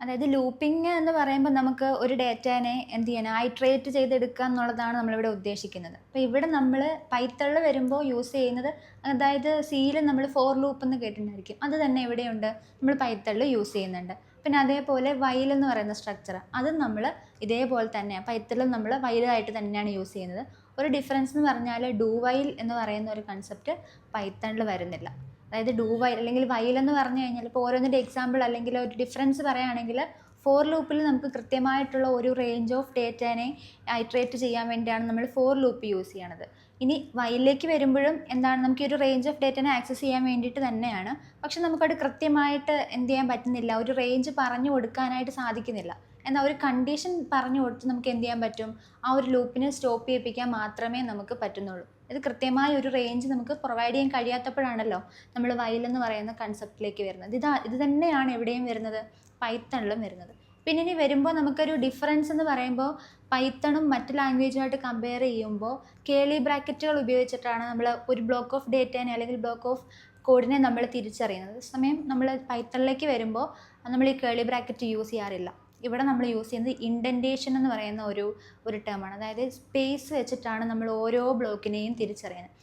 അതായത് ലൂപ്പിംഗ് എന്ന് പറയുമ്പോൾ നമുക്ക് ഒരു ഡേറ്റാനെ എന്ത് ചെയ്യണം, ഐട്രേറ്റ് ചെയ്തെടുക്കുക എന്നുള്ളതാണ് നമ്മളിവിടെ ഉദ്ദേശിക്കുന്നത്. അപ്പോൾ ഇവിടെ നമ്മൾ പൈത്തണിൽ വരുമ്പോൾ യൂസ് ചെയ്യുന്നത്, അതായത് സിയിൽ നമ്മൾ ഫോർ ലൂപ്പ് എന്ന് കേട്ടിട്ടുണ്ടായിരിക്കും. അത് തന്നെ എവിടെയുണ്ട്, നമ്മൾ പൈത്തണിൽ യൂസ് ചെയ്യുന്നുണ്ട്. പിന്നെ അതേപോലെ വൈൽ എന്ന് പറയുന്ന സ്ട്രക്ചർ, അതും നമ്മൾ ഇതേപോലെ തന്നെ പൈത്തണിൽ നമ്മൾ വൈലായിട്ട് തന്നെയാണ് യൂസ് ചെയ്യുന്നത്. ഒരു ഡിഫറൻസ് എന്ന് പറഞ്ഞാൽ ഡു വൈൽ എന്ന് പറയുന്ന ഒരു കൺസെപ്റ്റ് പൈത്തണിൽ വരുന്നില്ല. അതായത് ഡു വൈൽ അല്ലെങ്കിൽ വൈൽ എന്ന് പറഞ്ഞു കഴിഞ്ഞാൽ ഇപ്പോൾ ഓരോന്നിൻ്റെ എക്സാമ്പിൾ അല്ലെങ്കിൽ ഒരു ഡിഫറൻസ് പറയുകയാണെങ്കിൽ, ഫോർ ലൂപ്പിൽ നമുക്ക് കൃത്യമായിട്ടുള്ള ഒരു റേഞ്ച് ഓഫ് ഡേറ്റാനെ ഐട്രേറ്റ് ചെയ്യാൻ വേണ്ടിയാണ് നമ്മൾ ഫോർ ലൂപ്പ് യൂസ് ചെയ്യണത്. ഇനി വൈലിലേക്ക് വരുമ്പോഴും എന്താണ്, നമുക്ക് ഒരു റേഞ്ച് ഓഫ് ഡേറ്റനെ ആക്സസ് ചെയ്യാൻ വേണ്ടിയിട്ട് തന്നെയാണ്. പക്ഷെ നമുക്കത് കൃത്യമായിട്ട് എന്ത് ചെയ്യാൻ പറ്റുന്നില്ല, ഒരു റേഞ്ച് പറഞ്ഞു കൊടുക്കാനായിട്ട് സാധിക്കുന്നില്ല. എന്നാൽ ഒരു കണ്ടീഷൻ പറഞ്ഞു കൊടുത്ത് നമുക്ക് എന്ത് ചെയ്യാൻ പറ്റും, ആ ഒരു ലൂപ്പിനെ സ്റ്റോപ്പ് ചെയ്യിപ്പിക്കാൻ മാത്രമേ നമുക്ക് പറ്റുന്നുള്ളൂ. ഇത് കൃത്യമായ ഒരു റേഞ്ച് നമുക്ക് പ്രൊവൈഡ് ചെയ്യാൻ കഴിയാത്തപ്പോഴാണല്ലോ നമ്മൾ വൈൽ എന്ന് പറയുന്ന കൺസെപ്റ്റിലേക്ക് വരുന്നത്. ഇത് തന്നെയാണ് എവിടെയും വരുന്നത്, പൈത്തണിലും വരുന്നത്. പിന്നെ ഇനി വരുമ്പോൾ നമുക്കൊരു ഡിഫറൻസ് എന്ന് പറയുമ്പോൾ, പൈത്തണും മറ്റ് ലാംഗ്വേജുമായിട്ട് കമ്പയർ ചെയ്യുമ്പോൾ കേളി ബ്രാക്കറ്റുകൾ ഉപയോഗിച്ചിട്ടാണ് നമ്മൾ ഒരു ബ്ലോക്ക് ഓഫ് ഡേറ്റേനെ അല്ലെങ്കിൽ ബ്ലോക്ക് ഓഫ് കോഡിനെ നമ്മൾ തിരിച്ചറിയുന്നത്. സമയം നമ്മൾ പൈത്തണിലേക്ക് വരുമ്പോൾ നമ്മൾ ഈ കേളി ബ്രാക്കറ്റ് യൂസ് ചെയ്യാറില്ല. ഇവിടെ നമ്മൾ യൂസ് ചെയ്യുന്നത് ഇൻഡൻറ്റേഷൻ എന്ന് പറയുന്ന ഒരു ടേമാണ്. അതായത് സ്പേസ് വെച്ചിട്ടാണ് നമ്മൾ ഓരോ ബ്ലോക്കിനെയും തിരിച്ചറിയുന്നത്.